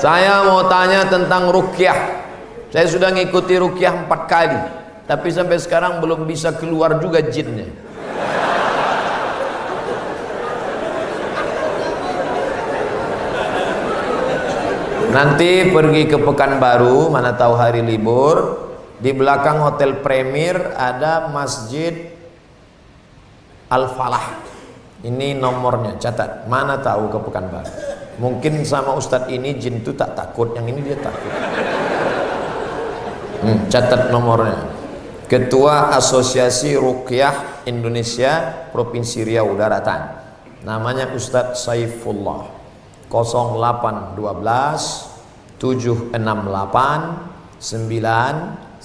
Saya mau tanya tentang ruqyah. Saya sudah ngikuti ruqyah 4 kali, tapi sampai sekarang belum bisa keluar juga jinnya. Nanti pergi ke Pekanbaru, mana tahu hari libur, di belakang Hotel Premier ada Masjid Al-Falah. Ini nomornya, catat. Mana tahu ke Pekanbaru. Mungkin sama Ustadz ini jin itu tak takut, yang ini dia takut. Catat nomornya. Ketua Asosiasi Ruqyah Indonesia Provinsi Riau Daratan. Namanya Ustadz Saifullah. 0812 768 9119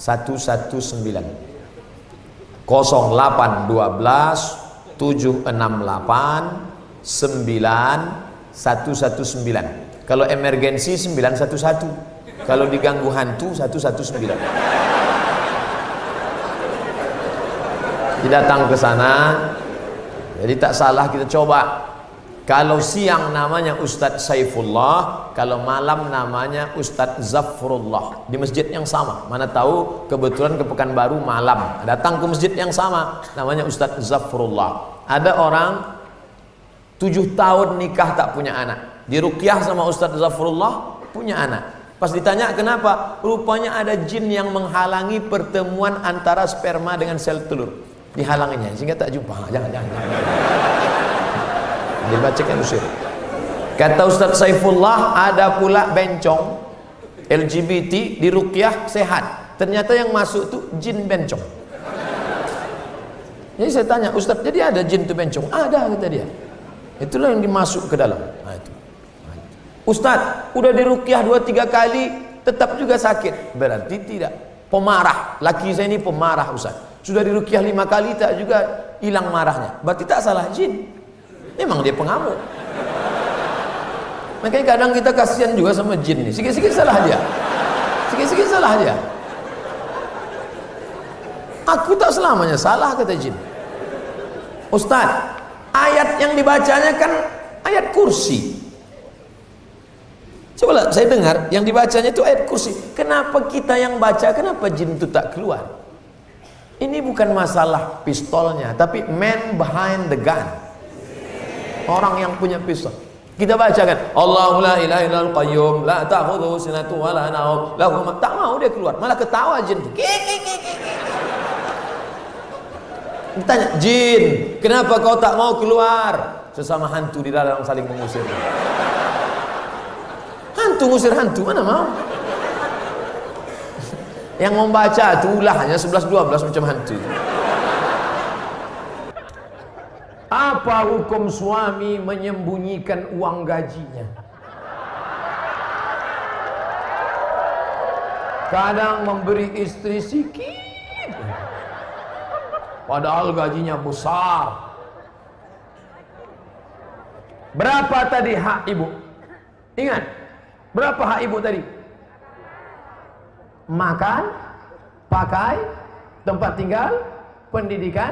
0812 768 9119. Kalau emergensi 911, kalau diganggu hantu 119. Datang ke sana, jadi tak salah kita coba. Kalau siang namanya Ustadz Saifullah, kalau malam namanya Ustadz Zafrullah, di masjid yang sama. Mana tahu kebetulan ke Pekanbaru malam, datang ke masjid yang sama, namanya Ustadz Zafrullah. Ada orang 7 tahun nikah tak punya anak, diruqyah sama Ustadz Zafrullah, punya anak. Pas ditanya kenapa, rupanya ada jin yang menghalangi pertemuan antara sperma dengan sel telur, dihalanginya sehingga tak jumpa. Jangan. Dibacakan usir. Kata Ustadz Saifullah, ada pula bencong LGBT di ruqyah sehat, ternyata yang masuk tuh jin bencong. Jadi saya tanya, Ustadz, jadi ada jin tuh bencong? Ada, kata dia. Itulah yang dimasuk ke dalam. Ustadz, udah di ruqyah 2-3 kali tetap juga sakit. Berarti tidak. Pemarah. Laki saya ini pemarah, Ustadz. Sudah di ruqyah 5 kali tak juga hilang marahnya. Berarti tak salah jin. Memang dia pengamuk. Makanya kadang kita kasihan juga sama jin nih. Sikit-sikit salah dia. Sikit-sikit salah dia. Aku tak selamanya salah, kata jin. Ustaz, ayat yang dibacanya kan ayat kursi. Coba saya dengar yang dibacanya itu ayat kursi. Kenapa kita yang baca, kenapa jin itu tak keluar? Ini bukan masalah pistolnya, tapi man behind the gun. Orang yang punya pistol. Kita bacakan Allahu la ilaha illal qayyum la ta'khudhuhu sinatun wa la nawm lahu ma, tak mau dia keluar, malah ketawa jin. Ditanya, jin, kenapa kau tak mau keluar? Sesama hantu di dalam saling mengusir. Hantu ngusir hantu, mana mau? Yang membaca itu ulahnya 11-12 macam hantu. Apa hukum suami menyembunyikan uang gajinya? Kadang memberi istri sikit, padahal gajinya besar. Berapa tadi hak ibu? Ingat, berapa hak ibu tadi? Makan, pakai, tempat tinggal, pendidikan,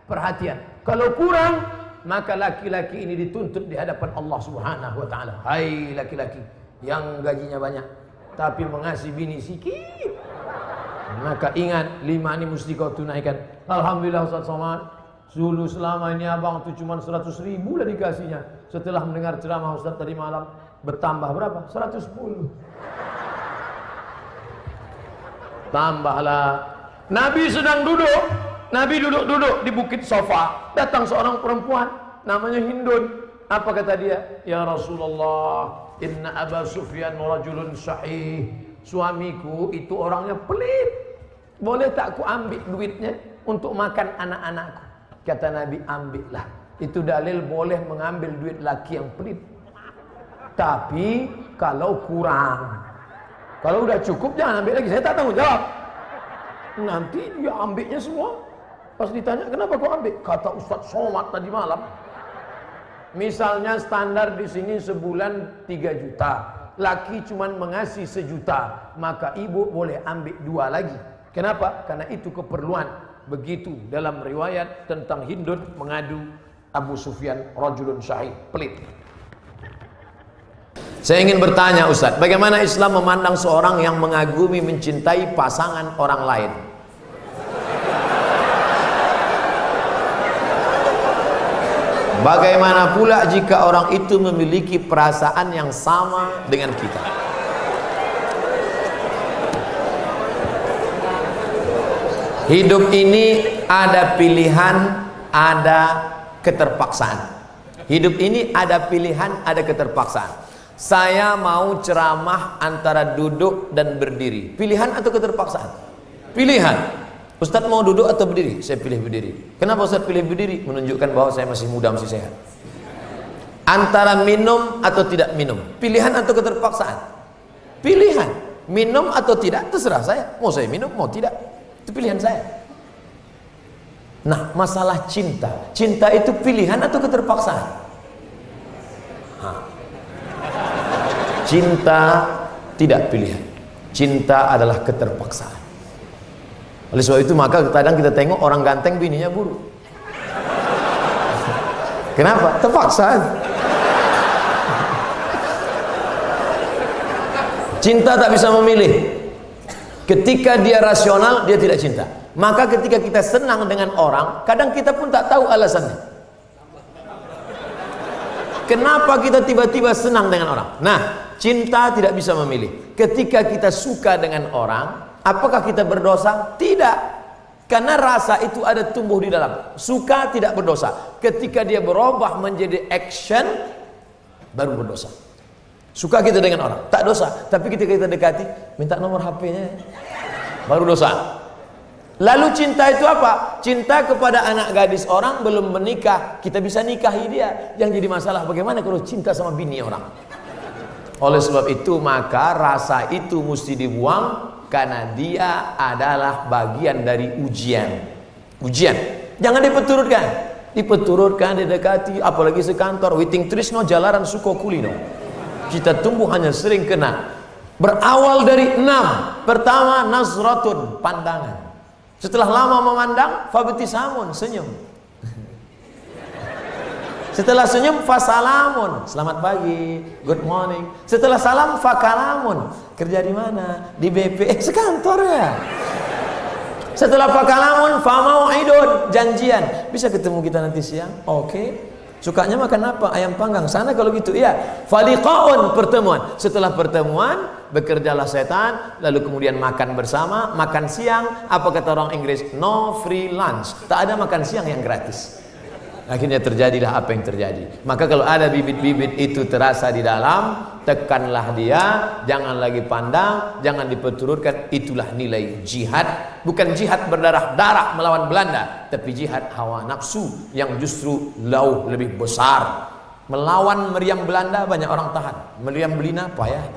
perhatian. Kalau kurang, maka laki-laki ini dituntut di hadapan Allah Subhanahu wa taala. Hai laki-laki yang gajinya banyak tapi mengasihi bini sikit, maka ingat 5 ini mesti kau tunaikan. Alhamdulillah Ustaz Somad, dulu selama ini abang tu cuma 100.000 lah dikasihnya. Setelah mendengar ceramah Ustaz tadi malam, bertambah berapa? 110. Tambahlah. Nabi sedang duduk. Nabi duduk-duduk di bukit Sofa. Datang seorang perempuan namanya Hindun. Apa kata dia? Ya Rasulullah, inna Aba Sufyan rajulun sahih. Suamiku itu orangnya pelit. Boleh tak aku ambil duitnya untuk makan anak-anakku? Kata Nabi, ambillah. Itu dalil boleh mengambil duit laki yang pelit. Tapi kalau kurang, kalau udah cukup jangan ambil lagi. Saya tak tanggung jawab. Nanti dia ambilnya semua. Pas ditanya, kenapa kau ambil? Kata Ustaz Somad tadi malam. Misalnya standar di sini sebulan 3 juta. Laki cuman mengasih 1 juta. Maka ibu boleh ambil 2 lagi. Kenapa? Karena itu keperluan. Begitu dalam riwayat tentang Hindun mengadu Abu Sufyan rajulun syahid, pelit. Saya ingin bertanya Ustadz, bagaimana Islam memandang seorang yang mengagumi, mencintai pasangan orang lain? Bagaimana pula jika orang itu memiliki perasaan yang sama dengan kita? Hidup ini ada pilihan, ada keterpaksaan. Hidup ini ada pilihan, ada keterpaksaan. Saya mau ceramah antara duduk dan berdiri. Pilihan atau keterpaksaan? Pilihan. Ustadz mau duduk atau berdiri? Saya pilih berdiri. Kenapa Ustadz pilih berdiri? Menunjukkan bahwa saya masih muda, masih sehat. Antara minum atau tidak minum. Pilihan atau keterpaksaan? Pilihan. Minum atau tidak, terserah saya. Mau saya minum, mau tidak. Itu pilihan saya. Nah, masalah cinta. Cinta itu pilihan atau keterpaksaan? Cinta tidak pilihan. Cinta adalah keterpaksaan. Oleh sebab itu maka kadang kita tengok orang ganteng bininya buruk. Kenapa? Terpaksa. Cinta tak bisa memilih. Ketika dia rasional, dia tidak cinta. Maka ketika kita senang dengan orang, kadang kita pun tak tahu alasannya. Kenapa kita tiba-tiba senang dengan orang? Nah, cinta tidak bisa memilih. Ketika kita suka dengan orang, apakah kita berdosa? Tidak. Karena rasa itu ada tumbuh di dalam. Suka tidak berdosa. Ketika dia berubah menjadi action, baru berdosa. Suka kita dengan orang, tak dosa. Tapi ketika kita dekati, minta nomor HP-nya, baru dosa. Lalu cinta itu apa? Cinta kepada anak gadis orang belum menikah, kita bisa nikahi dia. Yang jadi masalah bagaimana kalau cinta sama bini orang? Oleh sebab itu maka rasa itu mesti dibuang. Karena dia adalah bagian dari ujian. Ujian. Jangan dipeturutkan. Dipeturutkan, didekati, apalagi sekantor. Witing trisno jalaran suko kulino. Kita tumbuh hanya sering kena. Berawal dari 6. Pertama, nazratun, pandangan. Setelah lama memandang, fabtisamun, senyum. Setelah senyum, fasalamun, selamat pagi, good morning. Setelah salam, fakalamun, kerja di mana? Di BP, sekantor ya. Setelah fakalamun, famau'idun, janjian. Bisa ketemu kita nanti siang? Oke. Sukanya makan apa? Ayam panggang. Sana kalau gitu, iya. Faliqaun, pertemuan. Setelah pertemuan, bekerjalah setan, lalu kemudian makan bersama, makan siang. Apa kata orang Inggris? No free lunch. Tak ada makan siang yang gratis. Akhirnya terjadilah apa yang terjadi. Maka kalau ada bibit-bibit itu terasa di dalam, tekanlah dia, jangan lagi pandang, jangan diperturutkan. Itulah nilai jihad. Bukan jihad berdarah-darah melawan Belanda, tapi jihad hawa nafsu yang justru jauh lebih besar. Melawan meriam Belanda banyak orang tahan, meriam Belina payah.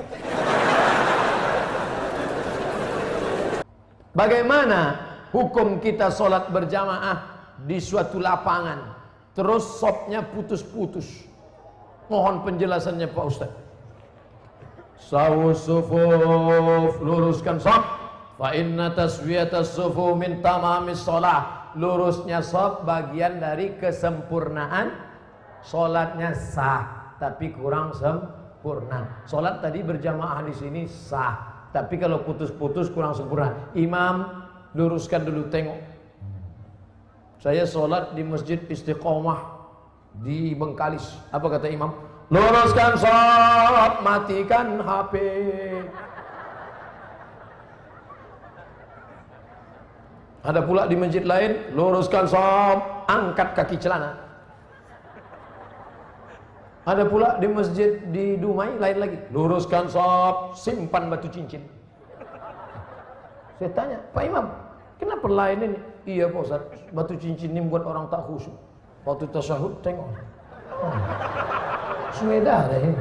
Bagaimana hukum kita sholat berjamaah di suatu lapangan, terus sopnya putus-putus? Mohon penjelasannya Pak Ustaz. Sawus sufuf, luruskan sop. Fa inna taswiyatas sufu min tamamis sholah. Lurusnya sop bagian dari kesempurnaan. Sholatnya sah, tapi kurang sempurna. Sholat tadi berjamaah di sini sah, tapi kalau putus-putus kurang sempurna. Imam, luruskan dulu, tengok. Saya sholat di Masjid Istiqomah di Bengkalis. Apa kata imam? Luruskan sholat, matikan HP. Ada pula di masjid lain, luruskan sholat, angkat kaki celana. Ada pula di masjid di Dumai lain lagi, luruskan sholat, simpan batu cincin. Saya tanya, Pak Imam, kenapa lain ini? Iya Pak Ustaz, batu cincin ini buat orang tak khusyuk. Waktu tasyahud tengok, sudah deh ini.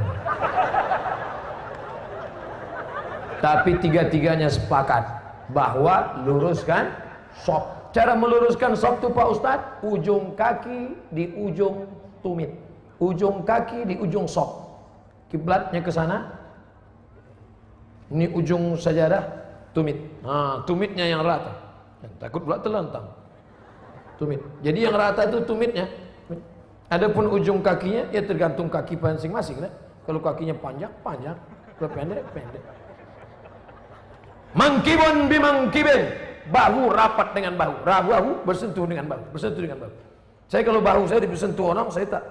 Tapi tiga-tiganya sepakat bahwa luruskan sop. Cara meluruskan sop itu Pak Ustaz, ujung kaki di ujung tumit, ujung kaki di ujung sop. Kiblatnya ke sana. Ini ujung sajadah, tumit. Nah, tumitnya yang rata. Takut pula terlentang. Tumit. Jadi yang rata itu tumitnya. Adapun ujung kakinya ya tergantung kaki masing-masing, kan? Kalau kakinya panjang, panjang. Kalau pendek, pendek. Mangkibun bimangkibin, bahu rapat dengan bahu, bahu bersentuh dengan bahu, bersentuh dengan bahu. Saya kalau bahu saya disentuh orang, saya tak.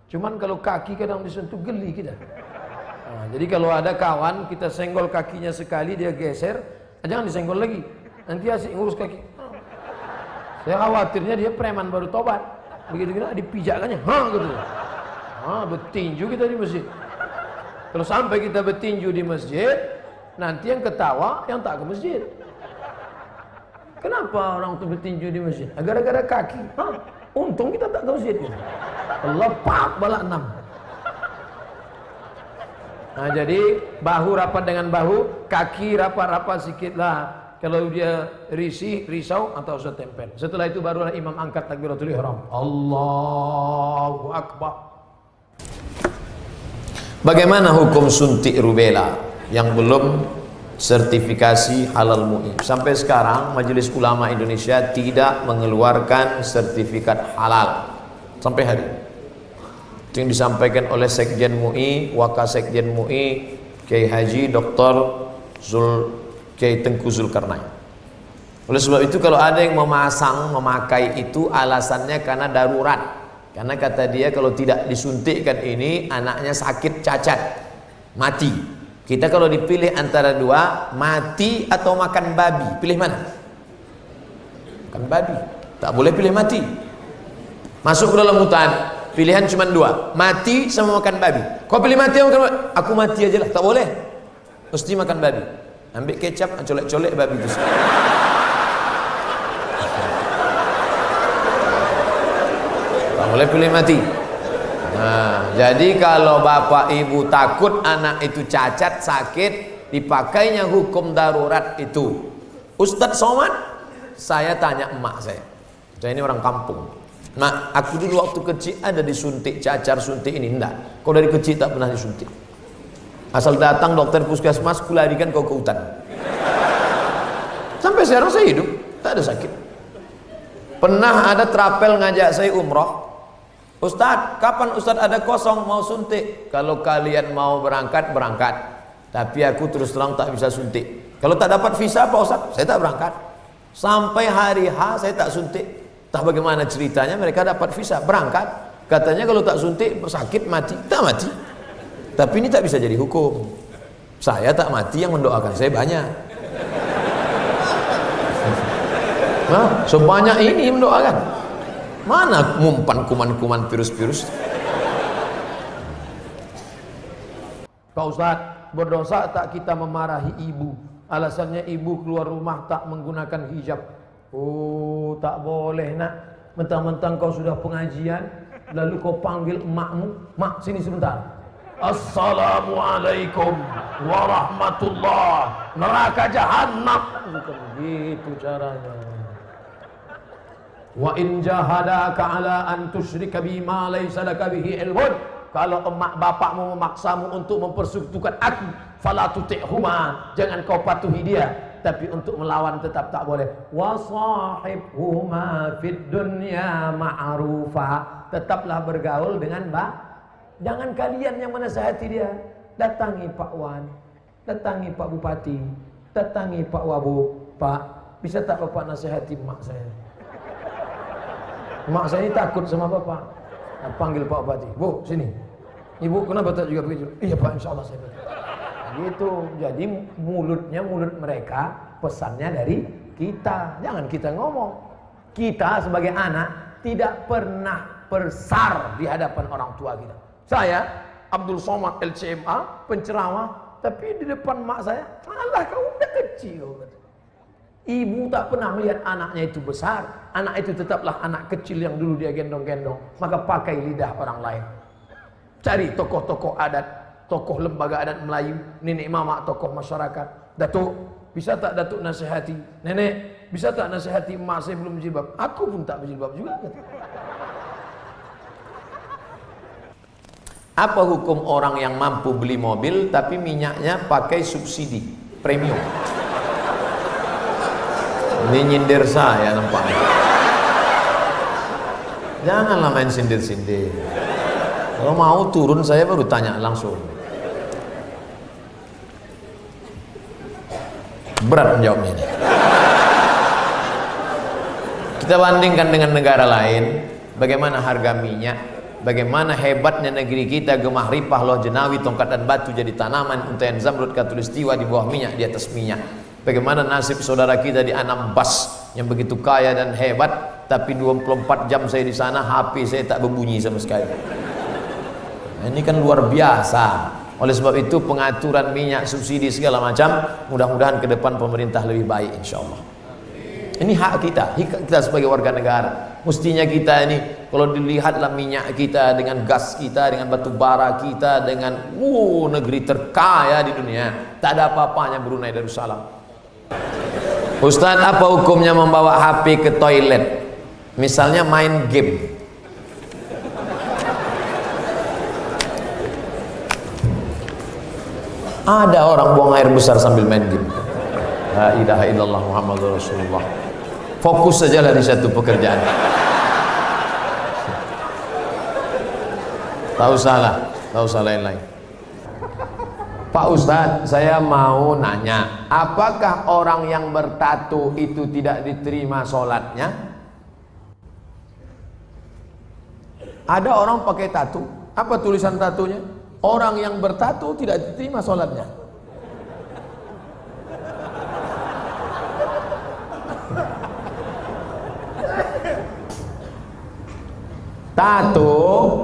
Cuman kalau kaki kadang disentuh, geli kita. Nah, jadi kalau ada kawan kita senggol kakinya sekali, dia geser, jangan disenggol lagi. Nanti asik ngurus kaki. Saya khawatirnya dia preman baru tobat. Begitu kita dipijakkannya, gitu. Bertinju kita di masjid. Kalau sampai kita bertinju di masjid, nanti yang ketawa yang tak ke masjid. Kenapa orang itu bertinju di masjid? Gara-gara kaki. Untung kita tak ke masjid. Allah pak balak 6. Nah, jadi bahu rapat dengan bahu, kaki rapat-rapat sikitlah. Kalau dia risau atau usah tempel. Setelah itu barulah imam angkat takbiratul ihram. Allahu akbar. Bagaimana hukum suntik rubella yang belum sertifikasi halal MUI? Sampai sekarang Majelis Ulama Indonesia tidak mengeluarkan sertifikat halal sampai hari ini. Itu yang disampaikan oleh Sekjen MUI, Wakasekjen MUI, Kiai Haji Dr. Kiai Tengku Zulkarnain. Oleh sebab itu kalau ada yang memakai itu alasannya karena darurat. Karena kata dia kalau tidak disuntikkan ini anaknya sakit cacat, mati. Kita kalau dipilih antara dua, mati atau makan babi, pilih mana? Makan babi. Tak boleh pilih mati. Masuk ke dalam hutan, pilihan cuma dua, mati sama makan babi. Kau pilih mati atau makan babi? Aku mati aja lah, tak boleh. Mesti makan babi. Ambil kecap, colek-colek babi itu. Tak boleh pilih mati. Nah, jadi kalau bapak ibu takut anak itu cacat, sakit, dipakainya hukum darurat itu. Ustadz Somad, saya tanya emak saya ini orang kampung. Mak, aku dulu waktu kecil ada disuntik cacar, suntik ini. Enggak, kau dari kecil tak pernah disuntik. Asal datang dokter puskesmas, kularikan kau ke hutan. Sampai sekarang saya hidup, tak ada sakit. Pernah ada trapel ngajak saya umroh. Ustadz, kapan Ustadz ada kosong mau suntik? Kalau kalian mau berangkat, berangkat. Tapi aku terus terang tak bisa suntik. Kalau tak dapat visa Pak Ustadz, saya tak berangkat. Sampai hari H saya tak suntik. Tak bagaimana ceritanya mereka dapat visa, berangkat. Katanya kalau tak suntik sakit mati, tak mati. Tapi ini tak bisa jadi hukum. Saya tak mati, yang mendoakan saya banyak. Nah, sebanyak ini mendoakan. Mana mumpan kuman-kuman virus-virus? Pak Ustadz, berdosa tak kita memarahi ibu? Alasannya ibu keluar rumah tak menggunakan hijab. Oh, tak boleh nak. Mentang-mentang kau sudah pengajian, lalu kau panggil emakmu, mak sini sebentar. Assalamualaikum warahmatullah, neraka jahanam. Bukan begitu caranya. Wa in jahadaka ala an tusyrika bima laysa laka bihi ilmun. Kalau emak bapakmu memaksamu untuk mempersekutukan aku, fala tuti'huma, jangan kau patuhi dia. Tapi untuk melawan tetap tak boleh. Wa sahibhuma fid dunya ma'rufa, tetaplah bergaul dengan jangan kalian yang menasihati dia. Datangi Pak Wan, datangi Pak Bupati, datangi Pak Wabu. Pak, bisa tak Bapak nasihati mak saya? Mak saya ini takut sama Bapak. Nah, panggil Pak Bupati. Bu, sini. Ibu kenapa tak juga begitu? Iya Pak, insya Allah saya begitu. Gitu. Jadi mulutnya mulut mereka, pesannya dari kita. Jangan kita ngomong. Kita sebagai anak tidak pernah bersar di hadapan orang tua kita. Saya Abdul Somad LCMA, penceramah, tapi di depan mak saya, alah kau udah kecil. Ibu tak pernah melihat anaknya itu besar. Anak itu tetaplah anak kecil yang dulu dia gendong-gendong. Maka pakai lidah orang lain. Cari tokoh-tokoh adat, tokoh lembaga adat Melayu, nenek mama, tokoh masyarakat. Datuk, bisa tak Datuk nasihati? Nenek, bisa tak nasihati emak saya belum berjilbab? Aku pun tak berjilbab juga. Apa hukum orang yang mampu beli mobil tapi minyaknya pakai subsidi premium? Ini nyindir saya nampaknya. Janganlah main sindir-sindir. Kalau mau turun saya baru tanya langsung. Berat menjawabnya ini. Kita bandingkan dengan negara lain, bagaimana harga minyak, bagaimana hebatnya negeri kita, gemah ripah, loh jenawi, tongkat dan batu jadi tanaman, untayan zamrud, katulistiwa di bawah minyak, di atas minyak. Bagaimana nasib saudara kita di Anambas yang begitu kaya dan hebat, tapi 24 jam saya di sana, HP saya tak berbunyi sama sekali. Nah, ini kan luar biasa. Oleh sebab itu pengaturan minyak, subsidi segala macam, mudah-mudahan ke depan pemerintah lebih baik insyaAllah. Ini hak kita sebagai warga negara. Mestinya kita ini, kalau dilihatlah minyak kita dengan gas kita, dengan batu bara kita, dengan negeri terkaya di dunia, tak ada apa-apanya Brunei Darussalam. Ustadz, apa hukumnya membawa HP ke toilet? Misalnya main game. Ada orang buang air besar sambil main game. La ilaha illallah Muhammadur Rasulullah. Fokus sajalah di satu pekerjaan. Tak usah lain-lain. Pak Ustadz, saya mau nanya, apakah orang yang bertato itu tidak diterima sholatnya? Ada orang pakai tato, apa tulisan tatonya? Orang yang bertato tidak diterima sholatnya. Tato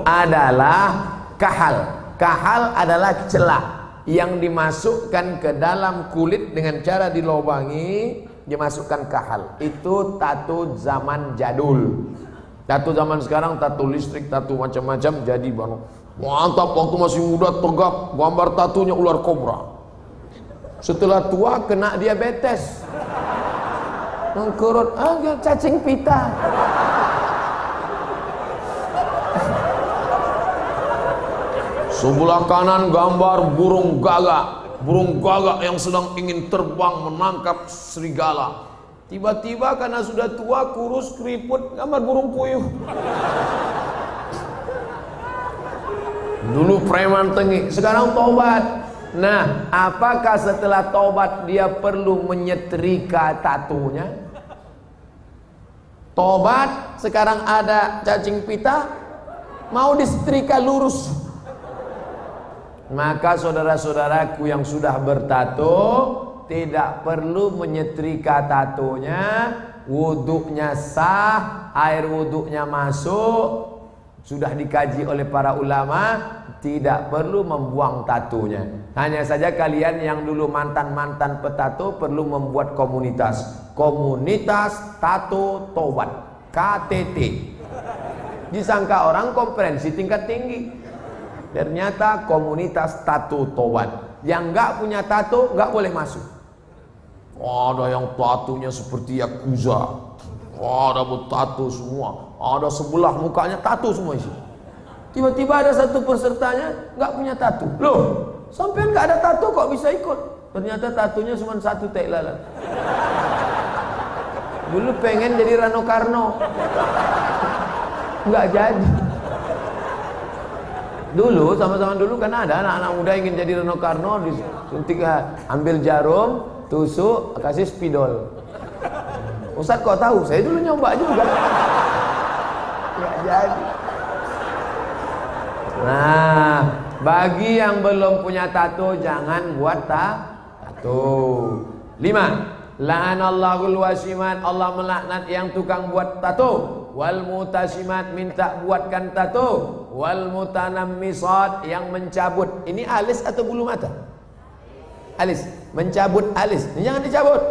adalah kahal. Kahal adalah celah yang dimasukkan ke dalam kulit dengan cara dilobangi, dimasukkan kahal. Itu tato zaman jadul. Tato zaman sekarang, tato listrik, tato macam-macam, jadi baru mantap. Waktu masih muda tegap, gambar tatonya ular kobra. Setelah tua kena diabetes, mengkurut, cacing pita. Sebelah kanan gambar burung gagak yang sedang ingin terbang menangkap serigala. Tiba-tiba karena sudah tua, kurus, keriput, gambar burung puyuh. Dulu preman tengik, sekarang tobat. Nah, apakah setelah tobat dia perlu menyetrika tatunya? Tobat, sekarang ada cacing pita, mau disetrika lurus. Maka saudara-saudaraku yang sudah bertato tidak perlu menyetrika tatonya, wuduknya sah, air wuduknya masuk, sudah dikaji oleh para ulama, tidak perlu membuang tatonya. Hanya saja kalian yang dulu mantan-mantan petato perlu membuat komunitas tato tobat, KTT. Disangka orang konferensi tingkat tinggi, ternyata komunitas tato tobat. Yang nggak punya tato nggak boleh masuk. Ada yang tatonya seperti Yakuza, ada bertato semua, ada sebelah mukanya tato semua isi. Tiba-tiba ada satu pesertanya nggak punya tato. Loh, sampai nggak ada tato kok bisa ikut? Ternyata tatonya cuma satu tai lalat. Dulu pengen jadi Rano Karno, nggak jadi. Dulu sama-sama dulu kan ada anak-anak muda ingin jadi Rano Karno, disuntik, ambil jarum, tusuk, kasih spidol. Ustadz kok tahu? Saya dulu nyoba juga. Nggak jadi. Nah, bagi yang belum punya tato jangan buat tato. 5. La'anallahul wasimat, Allah melaknat yang tukang buat tato. Wal mutasimat, minta buatkan tato. Wal mutanammisat, yang mencabut. Ini alis atau bulu mata? Alis, mencabut alis. Ini jangan dicabut.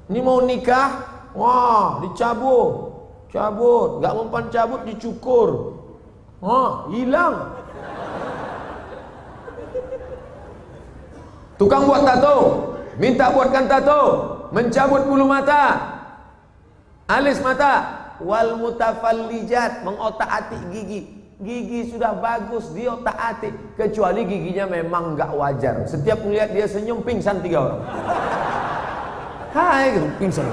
Ini mau nikah, wah dicabut, cabut. Gak mempan cabut, dicukur. Wah, hilang. Tukang buat tato, minta buatkan tato, mencabut bulu mata, alis mata. Wal mutafallijat, mengotak-atik gigi. Gigi sudah bagus diotak-atik, kecuali giginya memang nggak wajar. Setiap melihat dia senyum pingsan 3 orang. Hai, pingsan.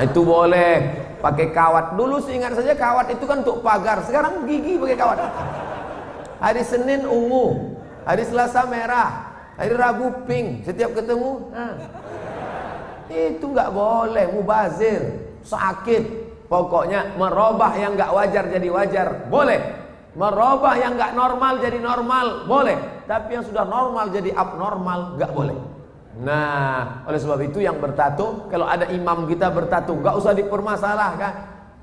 Itu boleh pakai kawat. Dulu seingat saja kawat itu kan untuk pagar. Sekarang gigi pakai kawat. Hari Senin ungu, hari Selasa merah, Hari Rabu pink, setiap ketemu. Itu nggak boleh, mubazir, sakit. Pokoknya merubah yang nggak wajar jadi wajar, boleh. Merubah yang nggak normal jadi normal, boleh. Tapi yang sudah normal jadi abnormal, nggak boleh. Nah, oleh sebab itu yang bertato, kalau ada imam kita bertato, nggak usah dipermasalahkan.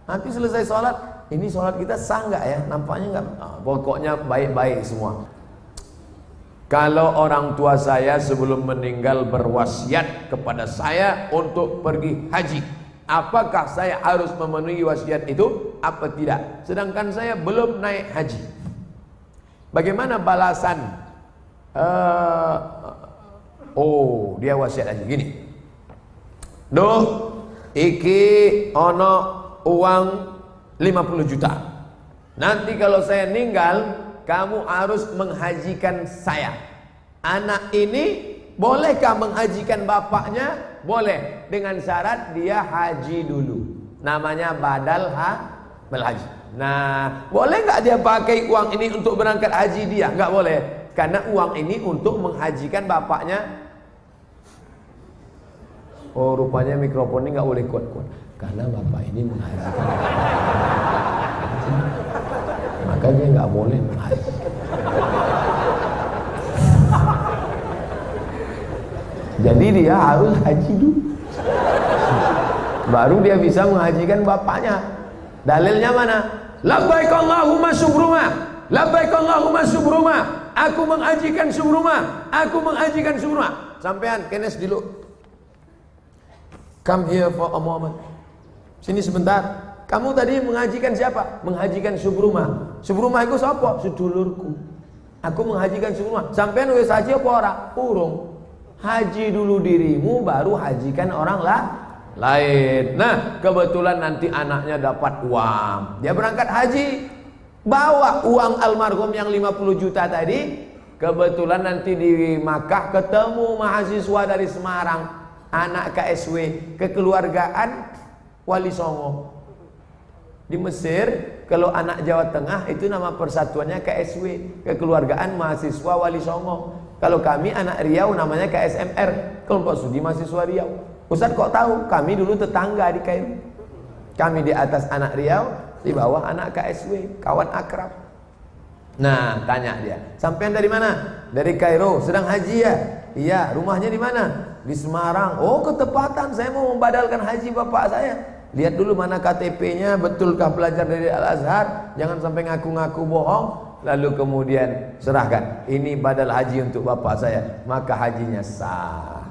Nanti selesai sholat, ini sholat kita sah nggak ya? Nampaknya nggak. Pokoknya baik-baik semua. Kalau orang tua saya sebelum meninggal berwasiat kepada saya untuk pergi haji, apakah saya harus memenuhi wasiat itu apa tidak? Sedangkan saya belum naik haji. Bagaimana balasan? Dia wasiat haji gini. Duh, iki ono uang 50 juta. Nanti kalau saya meninggal, kamu harus menghajikan saya. Anak ini bolehkah menghajikan bapaknya? Boleh, dengan syarat dia haji dulu. Namanya badal haji. Nah, boleh nggak dia pakai uang ini untuk berangkat haji dia? Nggak boleh, karena uang ini untuk menghajikan bapaknya. Oh, rupanya mikrofon ini nggak boleh kuat-kuat, karena bapak ini menghajikan. Makanya nggak boleh menghaji. Jadi dia harus haji dulu, baru dia bisa menghajikan bapaknya. Dalilnya mana? Labbaik Allahumma subruma, labbaik Allahumma subruma. Aku menghajikan subruma, aku menghajikan subruma. Sampean kenes dulu. Come here for a moment. Sini sebentar. Kamu tadi menghajikan siapa? Menghajikan Subruma. Subruma itu siapa? Sedulurku. Aku menghajikan Subruma. Sampean wis haji apa ora? Urung. Haji dulu dirimu, baru hajikan orang lain. Nah, kebetulan nanti anaknya dapat uang, dia berangkat haji, bawa uang almarhum yang 50 juta tadi. Kebetulan nanti di Makkah ketemu mahasiswa dari Semarang, anak KSW, kekeluargaan Wali Songo. Di Mesir, kalau anak Jawa Tengah itu nama persatuannya KSW, kekeluargaan mahasiswa Wali Songo. Kalau kami anak Riau namanya KSMR, kelompok studi mahasiswa Riau. Ustaz kok tahu? Kami dulu tetangga di Kairo. Kami di atas anak Riau, di bawah anak KSW, kawan akrab. Nah, tanya dia, sampean dari mana? Dari Kairo. Sedang haji ya? Iya. Rumahnya di mana? Di Semarang. Oh, ketepatan, saya mau membadalkan haji bapak saya. Lihat dulu mana KTP-nya, betulkah belajar dari Al-Azhar? Jangan sampai ngaku-ngaku bohong. Lalu kemudian serahkan, ini badal haji untuk bapak saya, maka hajinya sah.